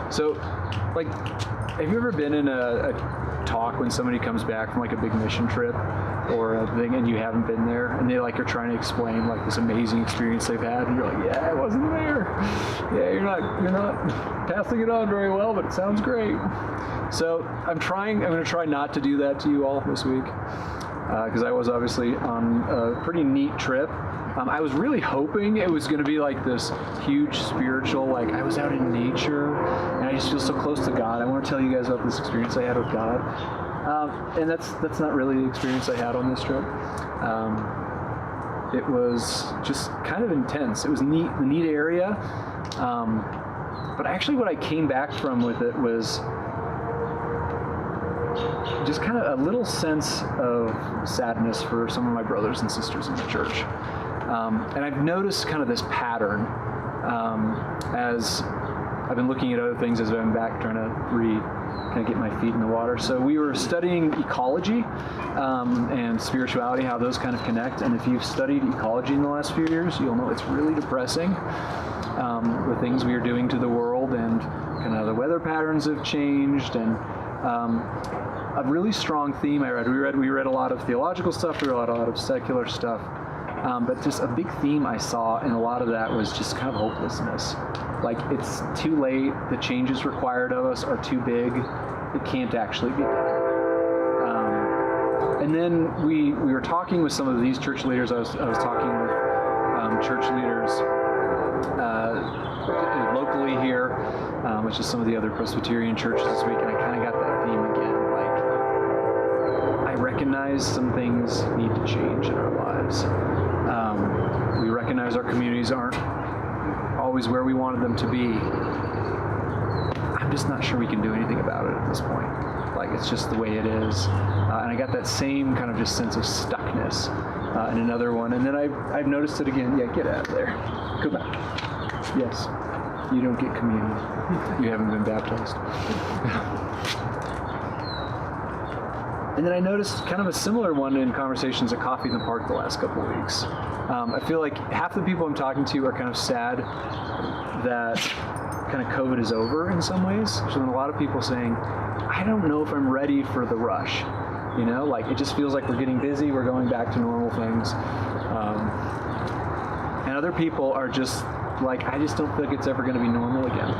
So, like, have you ever been in a talk when somebody comes back from like a big mission trip or a thing and you haven't been there, and they like are trying to explain like this amazing experience they've had, and you're like, yeah, I wasn't there. Yeah, you're not passing it on very well, but it sounds great. So I'm going to try not to do that to you all this week, because I was obviously on a pretty neat trip. I was really hoping it was going to be like this huge spiritual, like I was out in nature and I just feel so close to God. I want to tell you guys about this experience I had with God. And that's not really the experience I had on this trip. It was just kind of intense. It was a neat area. But actually what I came back from with it was just kind of a little sense of sadness for some of my brothers and sisters in the church. And I've noticed kind of this pattern as I've been looking at other things as I've been back trying to kind of get my feet in the water. So we were studying ecology and spirituality, how those kind of connect. And if you've studied ecology in the last few years, you'll know it's really depressing, the things we are doing to the world and kind of the weather patterns have changed. And a really strong theme I read. We read a lot of theological stuff, we read a lot of secular stuff. But just a big theme I saw in a lot of that was just kind of hopelessness. Like, it's too late, the changes required of us are too big, it can't actually be done. And then we were talking with some of these church leaders. I was talking with church leaders locally here, which is some of the other Presbyterian churches this week, and I kind of got that theme again. Like, I recognize some things need to change in our lives. We recognize our communities aren't always where we wanted them to be. I'm just not sure we can do anything about it at this point. Like, it's just the way it is. And I got that same kind of just sense of stuckness in another one. And then I've noticed it again. Yeah, get out of there. Go back. Yes. You don't get communion. You haven't been baptized. And then I noticed kind of a similar one in conversations at Coffee in the Park the last couple of weeks. I feel like half the people I'm talking to are kind of sad that kind of COVID is over in some ways. So then a lot of people saying, I don't know if I'm ready for the rush. You know, like it just feels like we're getting busy, we're going back to normal things. And other people are just like, I just don't feel like it's ever going to be normal again.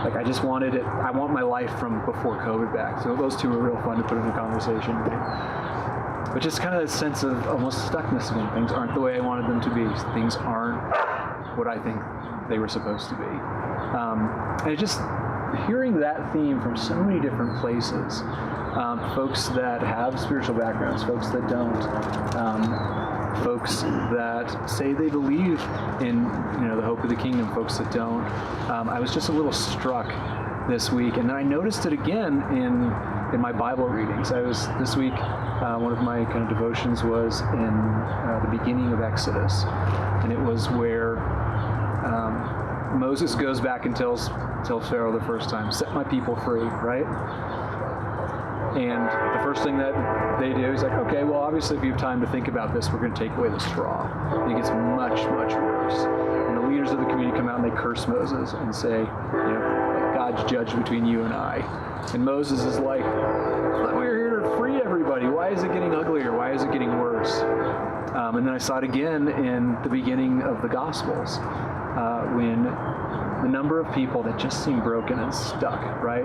Like, I just wanted it, I want my life from before COVID back. So those two are real fun to put in a conversation. But just kind of a sense of almost stuckness again. Things aren't the way I wanted them to be. Things aren't what I think they were supposed to be. And just hearing that theme from so many different places, folks that have spiritual backgrounds, folks that don't, folks that say they believe in, the hope of the kingdom, folks that don't. I was just a little struck this week, and then I noticed it again in my Bible readings. This week, one of my kind of devotions was in the beginning of Exodus, and it was where Moses goes back and tells Pharaoh the first time, set my people free, right? And the first thing that they do is like, okay, well, obviously if you have time to think about this, we're going to take away the straw. And it gets much, much worse. And the leaders of the community come out and they curse Moses and say, God's judge between you and I. And Moses is like, we're here to free everybody. Why is it getting uglier? Why is it getting worse? And then I saw it again in the beginning of the Gospels, when the number of people that just seem broken and stuck, right?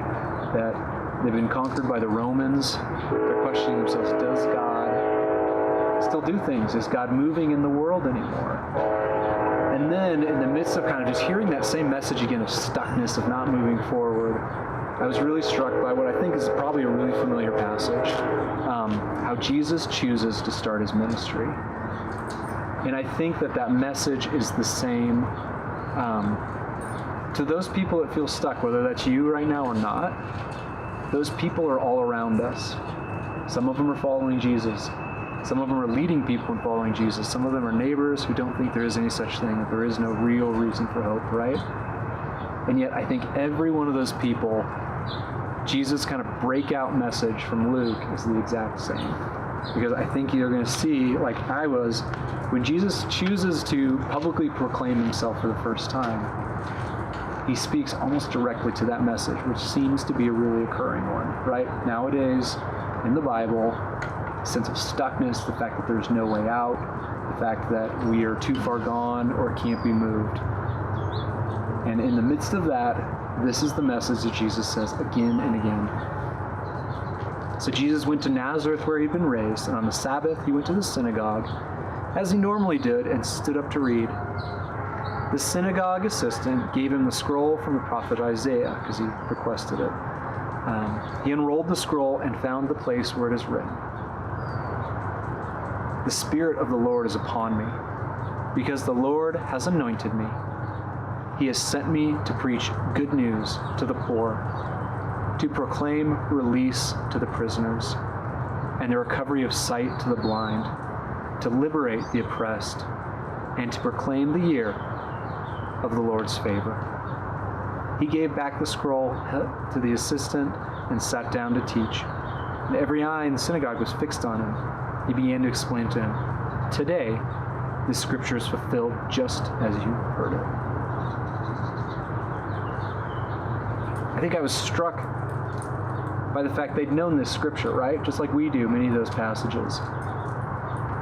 That they've been conquered by the Romans. They're questioning themselves, does God still do things? Is God moving in the world anymore? And then in the midst of kind of just hearing that same message again of stuckness, of not moving forward, I was really struck by what I think is probably a really familiar passage, how Jesus chooses to start his ministry. And I think that message is the same to those people that feel stuck, whether that's you right now or not. Those people are all around us. Some of them are following Jesus. Some of them are leading people in following Jesus. Some of them are neighbors who don't think there is any such thing, that there is no real reason for hope, right? And yet I think every one of those people, Jesus' kind of breakout message from Luke is the exact same. Because I think you're going to see, like I was, when Jesus chooses to publicly proclaim himself for the first time, he speaks almost directly to that message, which seems to be a really occurring one, right? Nowadays, in the Bible, sense of stuckness, the fact that there's no way out, the fact that we are too far gone or can't be moved. And in the midst of that, this is the message that Jesus says again and again. So Jesus went to Nazareth where he'd been raised, and on the Sabbath he went to the synagogue, as he normally did, and stood up to read. The synagogue assistant gave him the scroll from the prophet Isaiah, because he requested it. He unrolled the scroll and found the place where it is written, "The Spirit of the Lord is upon me, because the Lord has anointed me. He has sent me to preach good news to the poor, to proclaim release to the prisoners, and the recovery of sight to the blind, to liberate the oppressed, and to proclaim the year of the Lord's favor." He gave back the scroll to the assistant and sat down to teach. And every eye in the synagogue was fixed on him. He began to explain to him, "Today, this scripture is fulfilled just as you heard it." I think I was struck by the fact they'd known this scripture, right? Just like we do, many of those passages.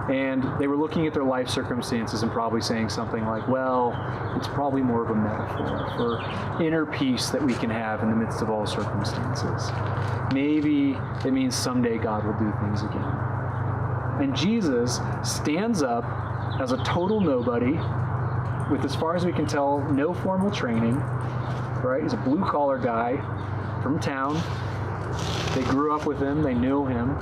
And they were looking at their life circumstances and probably saying something like, well, it's probably more of a metaphor for inner peace that we can have in the midst of all circumstances. Maybe it means someday God will do things again. And Jesus stands up as a total nobody with, as far as we can tell, no formal training, right? He's a blue-collar guy from town. They grew up with him. They knew him.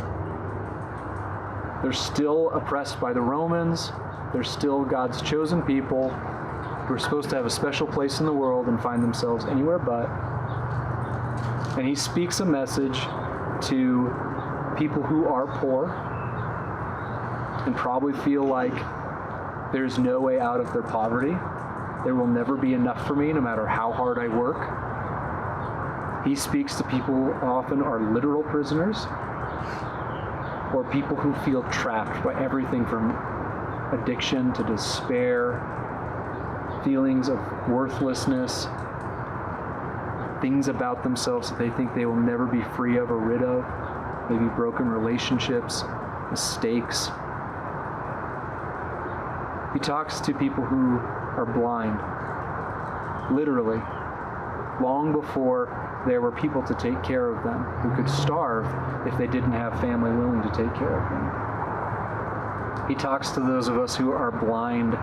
They're still oppressed by the Romans. They're still God's chosen people who are supposed to have a special place in the world and find themselves anywhere but. And he speaks a message to people who are poor and probably feel like there's no way out of their poverty. There will never be enough for me no matter how hard I work. He speaks to people who often are literal prisoners, or people who feel trapped by everything from addiction to despair, feelings of worthlessness, things about themselves that they think they will never be free of or rid of, maybe broken relationships, mistakes. He talks to people who are blind, literally, long before there were people to take care of them, who could starve if they didn't have family willing to take care of them. He talks to those of us who are blind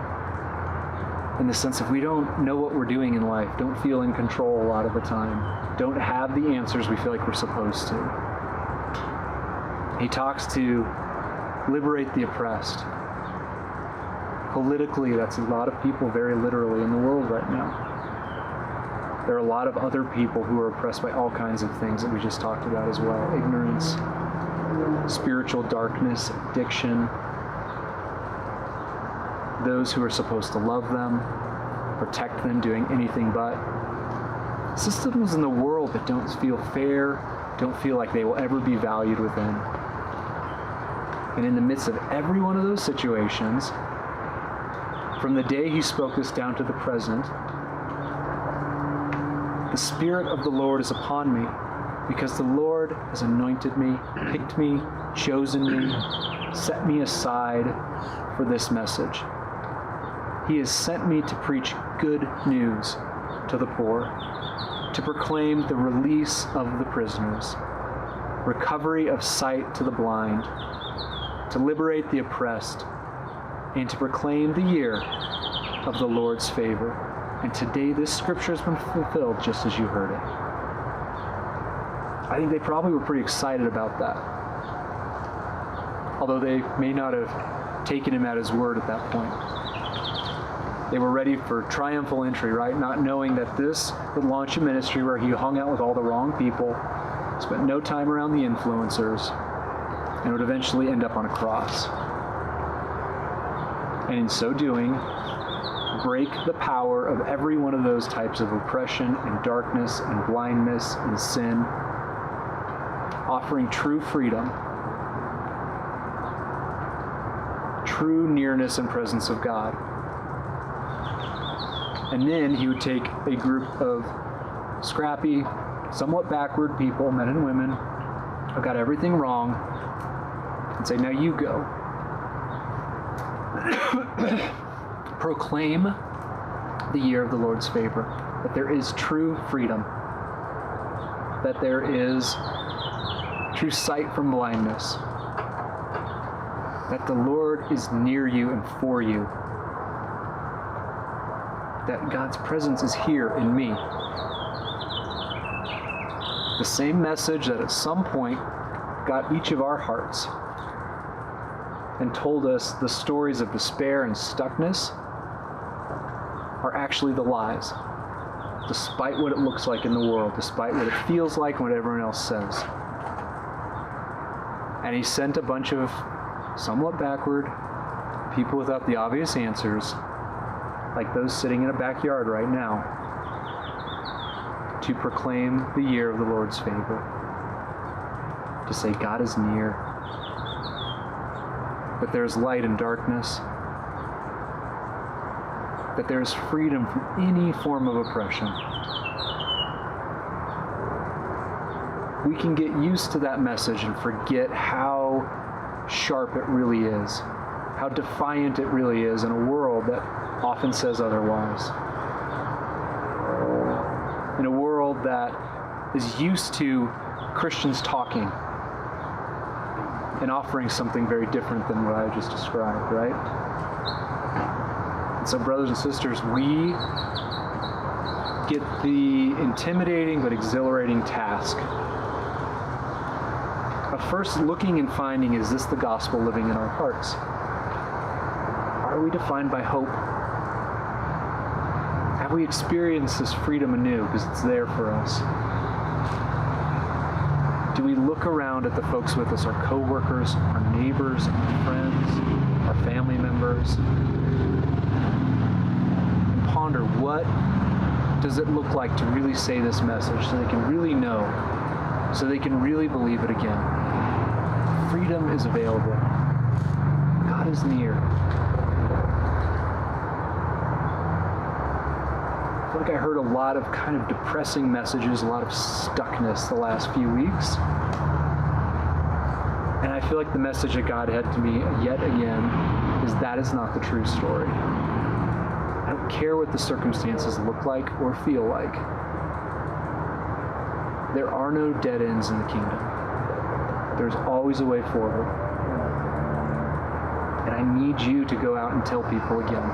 in the sense of we don't know what we're doing in life, don't feel in control a lot of the time, don't have the answers we feel like we're supposed to. He talks to liberate the oppressed. Politically, that's a lot of people very literally in the world right now. There are a lot of other people who are oppressed by all kinds of things that we just talked about as well. Ignorance, spiritual darkness, addiction. Those who are supposed to love them, protect them, doing anything but. Systems in the world that don't feel fair, don't feel like they will ever be valued within. And in the midst of every one of those situations, from the day he spoke this down to the present, the Spirit of the Lord is upon me, because the Lord has anointed me, picked me, chosen me, set me aside for this message. He has sent me to preach good news to the poor, to proclaim the release of the prisoners, recovery of sight to the blind, to liberate the oppressed, and to proclaim the year of the Lord's favor. And today this scripture has been fulfilled just as you heard it. I think they probably were pretty excited about that. Although they may not have taken him at his word at that point. They were ready for triumphal entry, right? Not knowing that this would launch a ministry where he hung out with all the wrong people, spent no time around the influencers, and would eventually end up on a cross. And in so doing, break the power of every one of those types of oppression and darkness and blindness and sin, offering true freedom, true nearness and presence of God. And then he would take a group of scrappy, somewhat backward people, men and women, who got everything wrong, and say, now you go. Proclaim the year of the Lord's favor, that there is true freedom, that there is true sight from blindness, that the Lord is near you and for you, that God's presence is here in me. The same message that at some point got each of our hearts and told us the stories of despair and stuckness are actually the lies, despite what it looks like in the world, despite what it feels like and what everyone else says. And he sent a bunch of somewhat backward people without the obvious answers, like those sitting in a backyard right now, to proclaim the year of the Lord's favor, to say God is near, that there is light in darkness, that there is freedom from any form of oppression. We can get used to that message and forget how sharp it really is, how defiant it really is in a world that often says otherwise. In a world that is used to Christians talking and offering something very different than what I just described, right? And so, brothers and sisters, we get the intimidating but exhilarating task of first looking and finding, is this the gospel living in our hearts? Are we defined by hope? Have we experienced this freedom anew because it's there for us? Do we look around at the folks with us, our co-workers, our neighbors, our friends, our family members, and ponder, what does it look like to really say this message so they can really know, so they can really believe it again? Freedom is available. God is near. I feel like I heard a lot of kind of depressing messages, a lot of stuckness the last few weeks. And I feel like the message that God had to me yet again is that is not the true story. I don't care what the circumstances look like or feel like. There are no dead ends in the kingdom. There's always a way forward. And I need you to go out and tell people again.